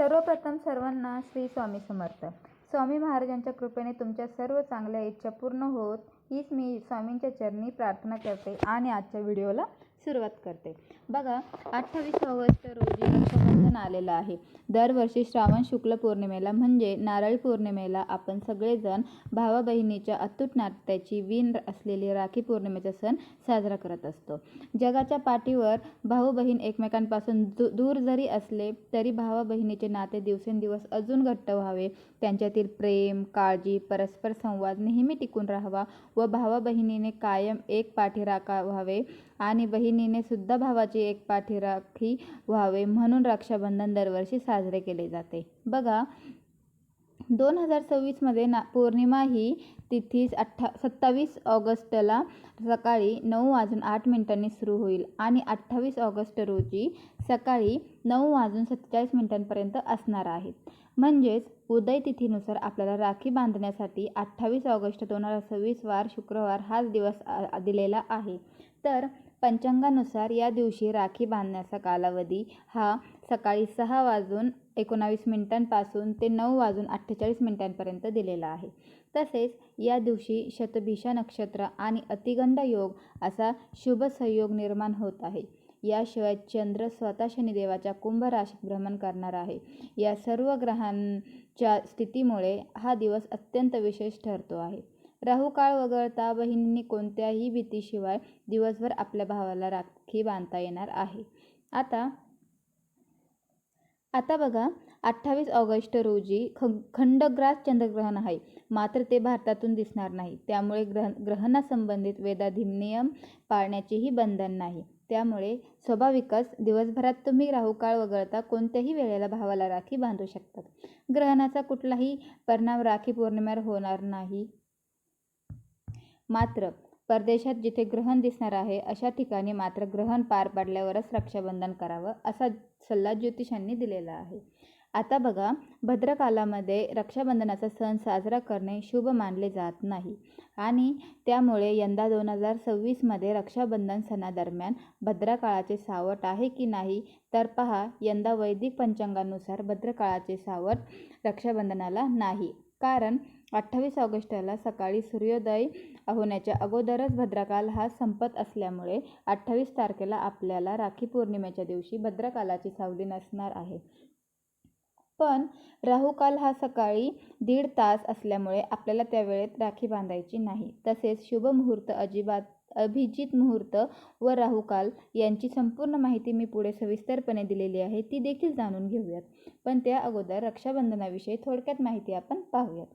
सर्वप्रथम सर्वांना श्री स्वामी समर्थ. स्वामी महाराजांच्या कृपेने तुमच्या सर्व चांगल्या इच्छा पूर्ण होत हीच मी स्वामींच्या चरणी प्रार्थना करते आणि आजच्या व्हिडिओला सुरुवात करते. बघा, 28 ऑगस्ट रोजी रक्षाबंधन आलेलं आहे. दरवर्षी श्रावण शुक्ल पौर्णिमेला म्हणजे नारळी पौर्णिमेला आपण सगळेजण भावा बहिणीच्या अतूट नात्याची वीण असलेली राखी पौर्णिमेचा सण साजरा करत असतो. जगाच्या पाठीवर भाऊ बहीण एकमेकांपासून दूर जरी असले तरी भावा बहिणीचे नाते दिवसेंदिवस अजून घट्ट व्हावे, त्यांच्यातील प्रेम, काळजी, परस्पर संवाद नेहमी टिकून राहावा व भावा बहिणीने कायम एक पाठीराखा व्हावे आणि बहिणीने सुद्धा भावाची एक पाठीराखी व्हावे म्हणून रक्षाबंधन दरवर्षी साजरे केले जाते. बघा, 2026 मध्ये पौर्णिमा ही तिथी 27 ऑगस्टला सकाळी 9:08 सुरू होईल आणि 28 ऑगस्ट रोजी सकाळी 9:47 पर्यंत असणार आहे. म्हणजेच उदय तिथीनुसार आपल्याला राखी बांधण्यासाठी 28 ऑगस्ट 2026 वार शुक्रवार हाच दिवस दिलेला आहे. तर पंचांगानुसार या दिवशी राखी बांधण्याचा कालावधी हा सकाळी 6:19 पासून ते 9:48 पर्यंत दिलेला आहे. तसेच या दिवशी शतभिषा नक्षत्र आणि अतिगंड योग असा शुभ संयोग निर्माण होत आहे. याशिवाय चंद्र स्वतः शनिदेवाच्या कुंभ राशीत भ्रमण करणार आहे. या सर्व ग्रहांच्या स्थितीमुळे हा दिवस अत्यंत विशेष ठरतो आहे. राहू काळ वगळता बहिणींनी कोणत्याही भीतीशिवाय दिवसभर आपल्या भावाला राखी बांधता येणार आहे. आता बघा, 28 ऑगस्ट रोजी खंडग्रास चंद्रग्रहण आहे, मात्र ते भारतातून दिसणार नाही. त्यामुळे ग्रहणासंबंधित वेदाधीन नियम पाळण्याचेही बंधन नाही. त्यामुळे स्वाभाविकच दिवसभरात तुम्ही राहू काळ वगळता कोणत्याही वेळेला भावाला राखी बांधू शकतात. ग्रहणाचा कुठलाही परिणाम राखी पौर्णिमेवर होणार नाही. मात्र परदेशात जिथे ग्रहण दिसणार आहे अशा ठिकाणी मात्र ग्रहण पार पडल्यावरच रक्षाबंधन करावं असा सल्ला ज्योतिषांनी दिलेला आहे. आता बघा, भद्रकालामध्ये रक्षाबंधनाचा सण साजरा करणे शुभ मानले जात नाही आणि त्यामुळे यंदा 2026 मध्ये रक्षाबंधन सणादरम्यान भद्रकाळाचे सावट आहे की नाही तर पहा. यंदा वैदिक पंचांगानुसार भद्रकाळाचे सावट रक्षाबंधनाला नाही, कारण 28 ऑगस्टला सकाळी सूर्योदय होण्याच्या अगोदरच भद्रकाल हा संपत असल्यामुळे 28 तारखेला आपल्याला राखी पौर्णिमेच्या दिवशी भद्रकालाची सावली नसणार आहे. पण राहुकाल हा सकाळी 1.5 तास असल्यामुळे आपल्याला त्या वेळेत राखी बांधायची नाही. तसेच शुभ मुहूर्त, अभिजित मुहूर्त व राहुकाल यांची संपूर्ण माहिती मी पुढे सविस्तरपणे दिलेली आहे, ती देखील जाणून घेऊयात. पण त्या अगोदर रक्षाबंधनाविषयी थोडक्यात माहिती आपण पाहूयात.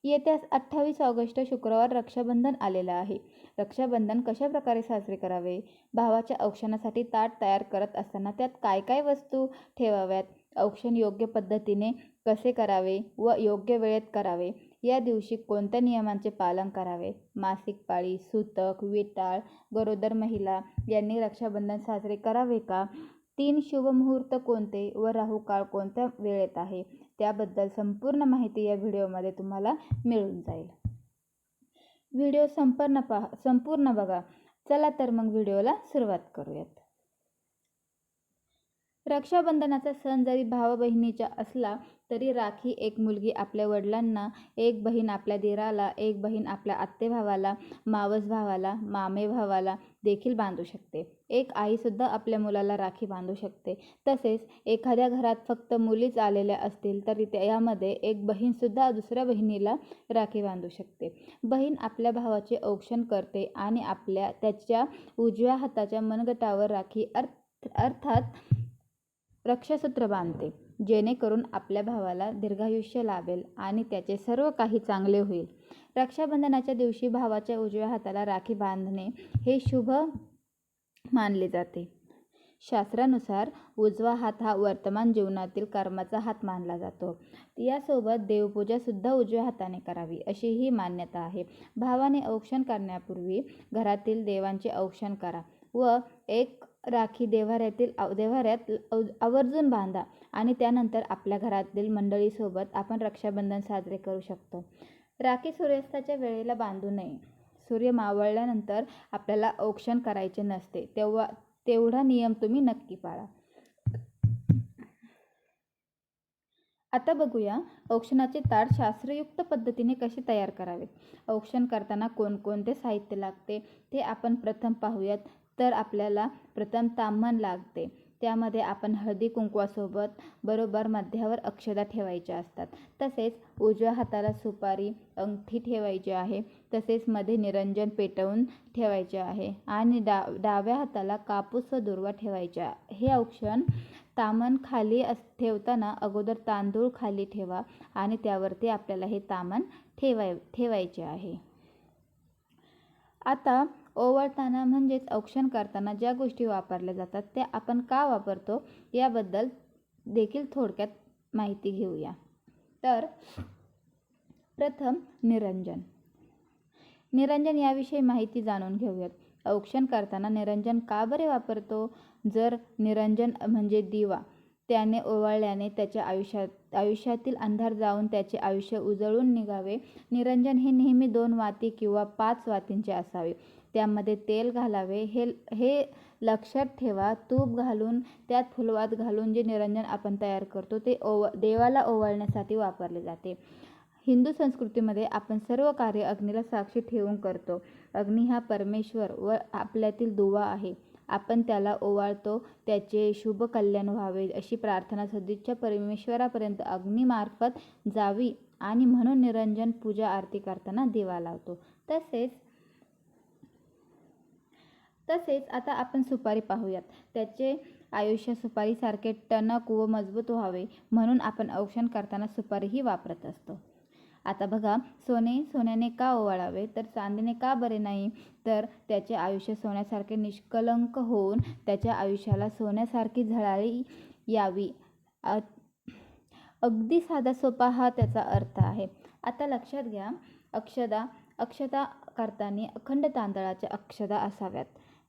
येत्या 28 ऑगस्ट शुक्रवार रक्षाबंधन आलेलं आहे. रक्षाबंधन कशा प्रकारे साजरे करावे, भावाच्या औक्षणासाठी ताट तयार करत असताना त्यात काय काय वस्तू ठेवाव्यात, औक्षण योग्य पद्धतीने कसे करावे व योग्य वेळेत करावे, या दिवशी कोणत्या नियमांचे पालन करावे, मासिक पाळी, सूतक, विटाळ, गरोदर महिला यांनी रक्षाबंधन साजरे करावे का, 3 शुभ मुहूर्त कोणते व राहू काळ कोणत्या वेळेत आहे, त्याबद्दल संपूर्ण माहिती या व्हिडिओमध्ये तुम्हाला मिळून जाईल. व्हिडिओ संपूर्ण बघा. चला तर मग व्हिडिओला सुरुवात करूयात. रक्षाबंधनाचा सण जरी भावा बहिणीचा असला तरी राखी एक मुलगी आपल्या वडिलांना, एक बहीण आपल्या दिराला, एक बहीण आपल्या आत्ते भावाला, मावस भावाला, मामे भावाला देखील बांधू शकते. एक आईसुद्धा आपल्या मुलाला राखी बांधू शकते. तसेच एखाद्या घरात फक्त मुलीच आलेल्या असतील तरी यामध्ये एक बहीणसुद्धा दुसऱ्या बहिणीला राखी बांधू शकते. बहीण आपल्या भावाचे औक्षण करते आणि त्याच्या उजव्या हाताच्या मनगटावर राखी अर्थात रक्षासूत्र बांधते, जेणेकरून आपल्या भावाला दीर्घायुष्य लाभेल आणि त्याचे सर्व काही चांगले होईल. रक्षाबंधनाच्या दिवशी भावाच्या उजव्या हाताला राखी बांधणे हे शुभ मानले जाते. शास्त्रानुसार उजवा हात हा वर्तमान जीवनातील कर्माचा हात मानला जातो. यासोबत देवपूजा सुद्धा उजव्या हाताने करावी अशी ही मान्यता आहे. भावाने औक्षण करण्यापूर्वी घरातील देवांचे औक्षण करा व एक राखी देव्हाऱ्यात आवर्जून बांधा आणि त्यानंतर आपल्या घरातील मंडळीसोबत आपण रक्षाबंधन साजरे करू शकतो. राखी सूर्यास्ताच्या वेळेला बांधू नये. सूर्य मावळल्यानंतर आपल्याला औक्षण करायचे नसते, तेवढा नियम तुम्ही नक्की पाळा. आता बघूया औक्षणाचे ताट शास्त्रयुक्त पद्धतीने कसे तयार करावे. औक्षण करताना कोणकोणते साहित्य लागते ते आपण प्रथम पाहूयात. तर आपल्याला प्रथम ताम्हण लागते. त्यामध्ये आपण हळदी कुंकवासोबत बरोबर मध्यावर अक्षता ठेवायच्या असतात. तसेच उजव्या हाताला सुपारी अंगठी ठेवायची आहे. तसेच मध्ये निरंजन पेटवून ठेवायचे आहे आणि डाव्या हाताला कापूस व दुर्वा ठेवायचा. हे औक्षण ताम्हण खाली ठेवताना अगोदर तांदूळ खाली ठेवा आणि त्यावरती आपल्याला हे ताम्हण ठेवायचे आहे. आता ओवाळताना म्हणजेच औक्षण करताना ज्या गोष्टी वापरल्या जातात त्या आपण का वापरतो याबद्दल देखील थोडक्यात माहिती घेऊया. तर प्रथम निरंजन याविषयी माहिती जाणून घेऊयात. औक्षण करताना निरंजन का बरे वापरतो? जर निरंजन म्हणजे दिवा, त्याने ओवाळल्याने त्याच्या आयुष्यातील अंधार जाऊन त्याचे आयुष्य उजळून निघावे. निरंजन हे नेहमी 2 वाती किंवा 5 वातींचे असावे. त्यामध्ये तेल घालावे. हे लक्षात ठेवा. तूप घालून त्यात फुलवात घालून जे निरंजन आपण तयार करतो ते देवाला ओवाळण्यासाठी वापरले जाते. हिंदू संस्कृतीमध्ये आपण सर्व कार्य अग्नीला साक्षी ठेवून करतो. अग्नी हा परमेश्वर व आपल्यातील दुवा आहे. आपण त्याला ओवाळतो त्याचे शुभ कल्याण व्हावे अशी प्रार्थना सदिच्छा परमेश्वरापर्यंत अग्नीमार्फत जावी आणि म्हणून निरंजन पूजा आरती करताना दिवा लावतो. तसेच आता आपण सुपारी पाहूयात. त्याचे आयुष्य सुपारीसारखे टणक व मजबूत व्हावे म्हणून आपण औक्षण करताना सुपारीही वापरत असतो. आता बघा, सोन्याने का ओवाळावे तर चांदीने का बरे नाही? तर त्याचे आयुष्य सोन्यासारखे निष्कलंक होऊन त्याच्या आयुष्याला सोन्यासारखी झळाळी यावी. अगदी साधा सोपा हा त्याचा अर्थ आहे. आता लक्षात घ्या, अक्षता करताना अखंड तांदळाच्या अक्षता असाव्यात.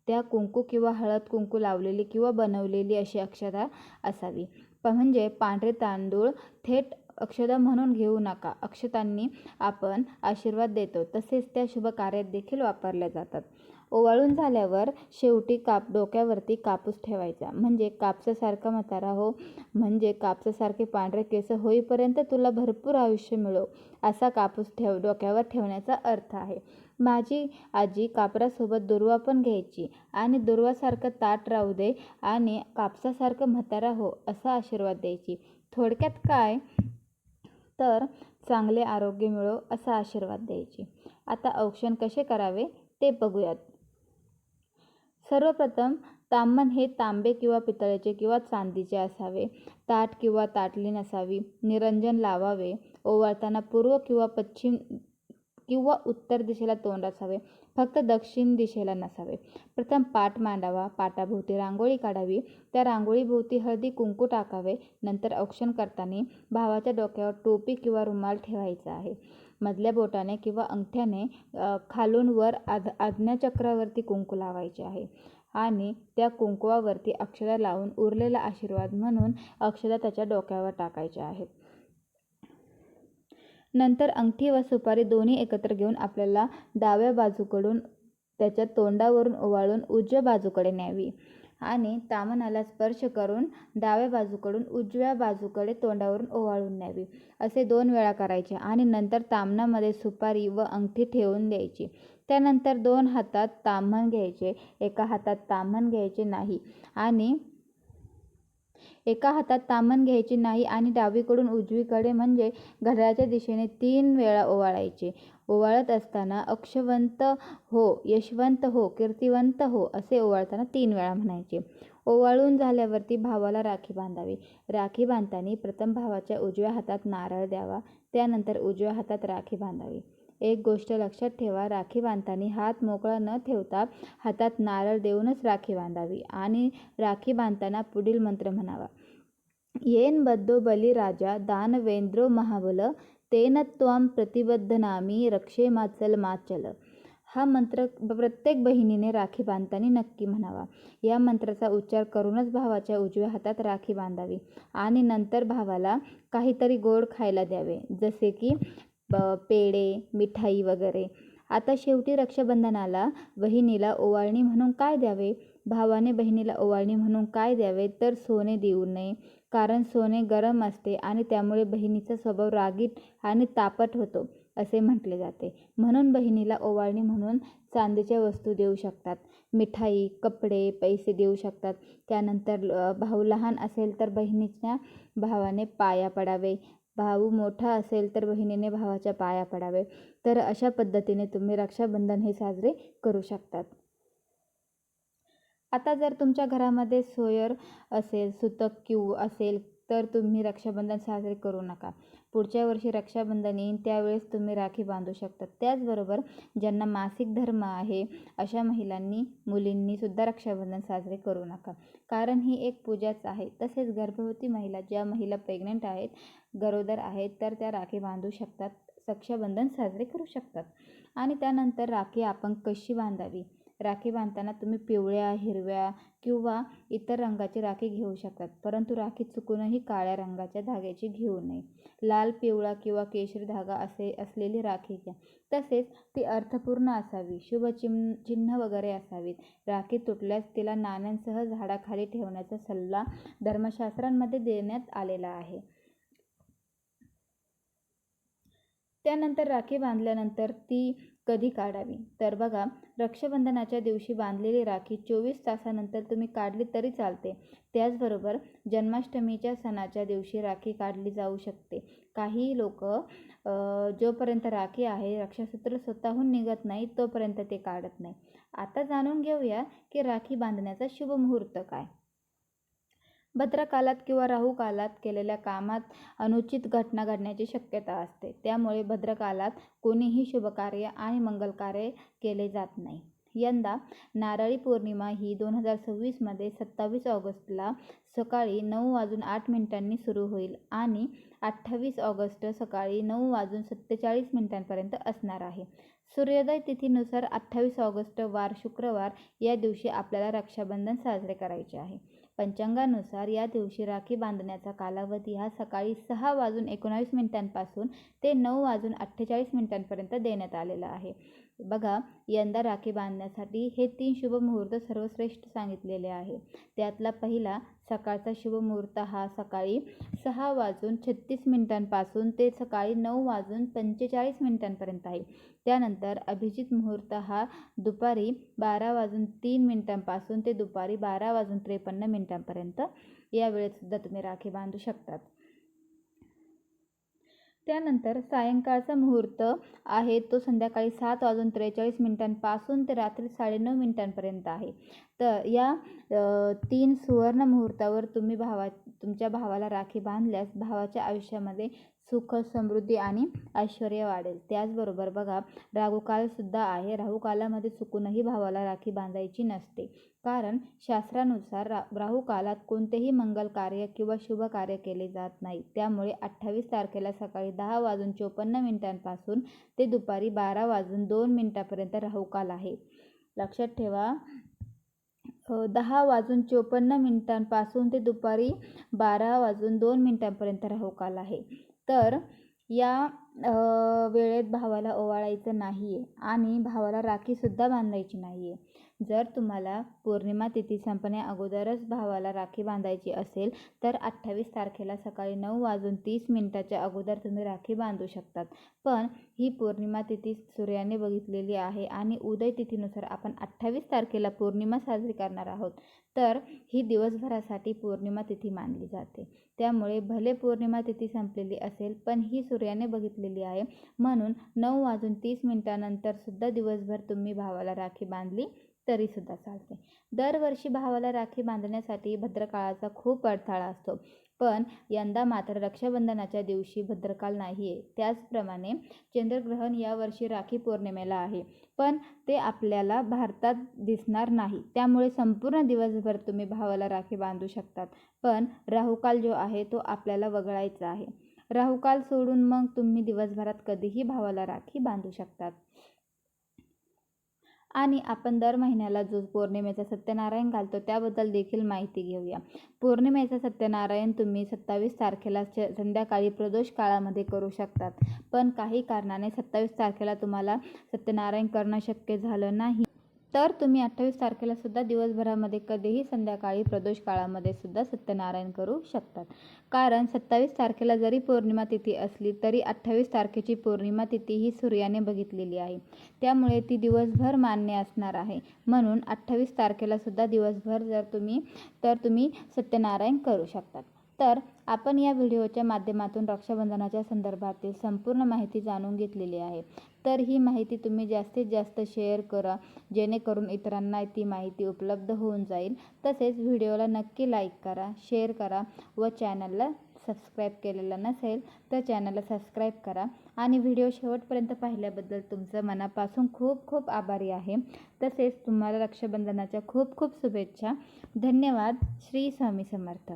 त्या कुंकू किंवा हळद कुंकू लावलेली किंवा बनवलेली अशी अक्षता असावी. म्हणजे पांढरे तांदूळ थेट अक्षता म्हणून घेऊ नका. अक्षतांनी आपण आशीर्वाद देतो. तसेच त्या शुभ कार्यात देखील वापरल्या जातात. ओवाळून झाल्यावर शेवटी डोक्यावरती कापूस ठेवायचा. म्हणजे कापसासारखा म्हातारा हो, म्हणजे कापसासारखे पांढरे केस होईपर्यंत तुला भरपूर आयुष्य मिळो असा कापूस डोक्यावर ठेवण्याचा अर्थ आहे. माझी आजी कापरासोबत दुर्वा पण घ्यायची आणि दुर्वासारखं ताट राहू दे आणि कापसासारखं म्हातारा हो असा आशीर्वाद द्यायची. थोडक्यात काय तर चांगले आरोग्य मिळो असा आशीर्वाद द्यायची. आता औक्षण कसे करावे ते बघूयात. सर्वप्रथम ताम्हण हे तांबे किंवा पितळेचे किंवा चांदीचे असावे. ताट किंवा ताटली नसावी. निरंजन लावावे. ओवाळताना पूर्व किंवा पश्चिम किंवा उत्तर दिशेला तोंड असावे. फक्त दक्षिण दिशेला नसावे. प्रथम पाट मांडावा. पाटाभोवती रांगोळी काढावी. त्या रांगोळीभोवती हळदी कुंकू टाकावे. नंतर औक्षण करताना भावाच्या डोक्यावर टोपी किंवा रुमाल ठेवायचा आहे. मधल्या बोटाने किंवा अंगठ्याने खालून वर आज्ञाचक्रावरती कुंकू लावायचे आहे आणि त्या कुंकवावरती अक्षता लावून उरलेला आशीर्वाद म्हणून अक्षता त्याच्या डोक्यावर टाकायच्या आहेत. नंतर अंगठी व सुपारी दोन्ही एकत्र घेऊन आपल्याला डाव्या बाजूकडून त्याच्या तोंडावरून ओवाळून उजव्या बाजूकडे न्यावी आणि ताम्हणाला स्पर्श करून डाव्या बाजूकडून उजव्या बाजूकडे तोंडावरून ओवाळून न्यावी. असे 2 वेळा करायचे आणि नंतर ताम्हणामध्ये सुपारी व अंगठी ठेवून द्यायची. त्यानंतर 2 हातात ताम्हण घ्यायचे. एका हातात ताम्हण घ्यायचे नाही आणि डावीकडून उजवीकडे म्हणजे घड्याळाच्या दिशेने 3 वेळा ओवाळायचे. ओवाळत असताना अक्षवंत हो, यशवंत हो, कीर्तिवंत हो असे ओवाळताना 3 वेळा म्हणायचे. ओवाळून झाल्यावरती भावाला राखी बांधावी. राखी बांधताना प्रथम भावाच्या उजव्या हातात नारळ द्यावा. त्यानंतर उजव्या हातात राखी बांधावी. एक गोष्ट लक्षात ठेवा, राखी बांधताना हात मोकळा न ठेवता हातात नारळ देऊनच राखी बांधावी आणि राखी बांधताना पुढील मंत्र म्हणावा. येन बद्धो बलिराजा दानवेंद्रो महाबल तेन त्वां प्रतिबद्धनामी रक्षेमाचल माचल. हा मंत्र प्रत्येक बहिणीने राखी बांधताना नक्की म्हणावा. या मंत्राचा उच्चार करूनच भावाच्या उजव्या हातात राखी बांधावी आणि नंतर भावाला काहीतरी गोड खायला द्यावे, जसे की पेढे, मिठाई वगैरे. आता शेवटी रक्षाबंधनाला बहिणीला ओवाळणी म्हणून काय द्यावे? भावाने बहिणीला ओवाळणी म्हणून काय द्यावे तर सोने देऊ नये, कारण सोने गरम असते आणि त्यामुळे बहिणीचा स्वभाव रागीट आणि तापट होतो असे म्हटले जाते. म्हणून बहिणीला ओवाळणी म्हणून चांदीच्या वस्तू देऊ शकतात, मिठाई, कपडे, पैसे देऊ शकतात. त्यानंतर भाऊ लहान असेल तर बहिणीच्या भावाने पाया पडावे, भाऊ मोठा असेल तर बहिणीने भावाच्या पाया पडावे. तर अशा पद्धतीने तुम्ही रक्षाबंधन हे साजरे करू शकतात. आता जर तुमच्या घरामध्ये सोयर असेल, सुतक किंवा असेल तर तुम्ही रक्षाबंधन साजरे करू नका. पुढच्या वर्षी रक्षाबंधन येईल त्यावेळेस तुम्ही राखी बांधू शकता. त्याचबरोबर ज्यांना मासिक धर्म आहे अशा महिलांनी, मुलींनी सुद्धा रक्षाबंधन साजरे करू नका, कारण ही एक पूजाच आहे. तसेच गर्भवती महिला, ज्या महिला प्रेग्नंट आहेत, गरोदर आहेत, तर त्या राखी बांधू शकतात, रक्षाबंधन साजरे करू शकतात. आणि त्यानंतर राखी आपण कशी बांधावी. राखी बांधताना तुम्ही पिवळ्या, हिरव्या किंवा इतर रंगाची राखी घेऊ शकतात, परंतु राखी चुकूनही काळ्या रंगाच्या धाग्याची घेऊ नये. लाल, पिवळा किंवा केशरी धागा असलेली राखी घ्या. तसेच ती अर्थपूर्ण असावी, शुभ चिन्ह वगैरे असावीत. राखी तुटल्यास तिला नाण्यांसह झाडाखाली ठेवण्याचा सल्ला धर्मशास्त्रांमध्ये देण्यात आलेला आहे. त्यानंतर राखी बांधल्यानंतर ती कधी काढावी. तर बघा, रक्षाबंधनाच्या दिवशी बांधलेली राखी 24 तासानंतर तुम्ही काढली तरी चालते. त्याचबरोबर जन्माष्टमीच्या सणाच्या दिवशी राखी काढली जाऊ शकते. काही लोक जोपर्यंत राखी आहे, रक्षासूत्र स्वतःहून निघत नाही तोपर्यंत ते काढत नाही. आता जाणून घेऊया की राखी बांधण्याचा शुभ मुहूर्त काय. भद्रकालात किंवा राहुकालात केलेल्या कामात अनुचित घटना घडण्याची शक्यता असते. त्यामुळे भद्रकालात कोणीही शुभकार्य आणि मंगलकार्य केले जात नाही. यंदा नारळी पौर्णिमा ही 2026 मध्ये 27 ऑगस्टला सकाळी 9:08 सुरू होईल आणि 28 ऑगस्ट सकाळी 9:47 पर्यंत असणार आहे. सूर्योदय तिथीनुसार 28 ऑगस्ट वार शुक्रवार या दिवशी आपल्याला रक्षाबंधन साजरे करायचे आहे. पंचांगानुसार या दिवशी राखी बांधण्याचा कालावधी हा सकाळी 6:19 पासून ते 9:48 पर्यंत देण्यात आलेला आहे. बघा, यंदा राखी बांधण्यासाठी हे 3 शुभ मुहूर्त सर्वश्रेष्ठ सांगितलेले आहे. त्यातला पहिला सकाळचा शुभ मुहूर्त हा सकाळी 6:36 पासून ते सकाळी 9:45 पर्यंत आहे. त्यानंतर अभिजित मुहूर्त हा दुपारी 12:03 पासून ते दुपारी 12:53 पर्यंत. या वेळेत सुद्धा तुम्ही राखी बांधू शकतात. त्यानंतर सायंकाळचा मुहूर्त आहे तो संध्याकाळी 7:43 पासून ते रात्री 9:30 पर्यंत आहे. तर या 3 सुवर्ण मुहूर्तावर तुम्ही तुमच्या भावाला राखी बांधल्यास भावाच्या आयुष्यामध्ये सुख, समृद्धी आणि ऐश्वर्य वाढेल. त्याचबरोबर बघा, राहुकालसुद्धा आहे. राहुकालामध्ये चुकूनही भावाला राखी बांधायची नसते, कारण शास्त्रानुसार राहुकालात कोणतेही मंगल कार्य किंवा शुभ कार्य केले जात नाही. त्यामुळे 28 तारखेला सकाळी 10:54 पासून ते दुपारी 12:02 पर्यंत राहुकाल आहे. लक्षात ठेवा, 10:54 पासून ते दुपारी 12:02 पर्यंत राहुकाल आहे. तर या वेळेत भावाला ओवाळायचं नाही आहे आणि भावाला राखीसुद्धा बांधायची नाही आहे. जर तुम्हाला पौर्णिमा तिथी संपण्या अगोदरच भावाला राखी बांधायची असेल तर 28 तारखेला सकाळी 9:30 अगोदर तुम्ही राखी बांधू शकतात. पण ही पौर्णिमा तिथी सूर्याने बघितलेली आहे आणि उदय तिथीनुसार आपण 28 तारखेला पौर्णिमा साजरी करणार आहोत. तर ही दिवसभरासाठी पौर्णिमा तिथी मानली जाते. त्यामुळे भले पौर्णिमा तिथी संपलेली असेल पण ही सूर्याने बघितलेली आहे, म्हणून 9:30 नंतर सुद्धा दिवसभर तुम्ही भावाला राखी बांधली तरी सुद्धा चालते. दरवर्षी भावाला राखी बांधण्यासाठी भद्रकाळाचा खूप अडथळा असतो, पण यंदा मात्र रक्षाबंधनाच्या दिवशी भद्रकाल नाही आहे. त्याचप्रमाणे चंद्रग्रहण यावर्षी राखी पौर्णिमेला आहे, पण ते आपल्याला भारतात दिसणार नाही. त्यामुळे संपूर्ण दिवसभर तुम्ही भावाला राखी बांधू शकतात. पण राहुकाल जो आहे तो आपल्याला वगळायचा आहे. राहुकाल सोडून मग तुम्ही दिवसभरात कधीही भावाला राखी बांधू शकतात. आणि आपण दर महिन्याला जो पौर्णिमेचा सत्यनारायण घालतो त्याबद्दल देखील माहिती घेऊया. पौर्णिमेचा सत्यनारायण तुम्ही 27 तारखेला संध्याकाळी प्रदोष काळामध्ये करू शकतात. पण काही कारणाने 27 तारखेला तुम्हाला सत्यनारायण करणं शक्य झालं नाही तर तुम्ही 28 तारखेला सुद्धा दिवसभरामध्ये कधीही संध्याकाळी प्रदोष काळामध्ये सुद्धा सत्यनारायण करू शकतात. कारण 27 तारखेला जरी पौर्णिमा तिथी असली तरी 28 तारखेची पौर्णिमा तिथी ही सूर्याने बघितलेली आहे, त्यामुळे ती दिवसभर मान्य असणार आहे. म्हणून 28 तारखेला सुद्धा दिवसभर तुम्ही सत्यनारायण करू शकतात. तर आपण या व्हिडिओच्या माध्यमातून रक्षाबंधनाच्या संदर्भातील संपूर्ण माहिती जाणून घेतलेली आहे. तर ही माहिती तुम्ही जास्तीत जास्त शेअर करा, जेणेकरून इतरांना ती माहिती उपलब्ध होऊन जाईल. तसेच व्हिडिओला नक्की लाईक करा, शेअर करा व चॅनलला सबस्क्राईब केलेलं नसेल तर चॅनलला सबस्क्राईब करा. आणि व्हिडिओ शेवटपर्यंत पाहिल्याबद्दल तुमचं मनापासून खूप खूप आभारी आहे. तसेच तुम्हाला रक्षाबंधनाच्या खूप खूप शुभेच्छा. धन्यवाद. श्री स्वामी समर्थ.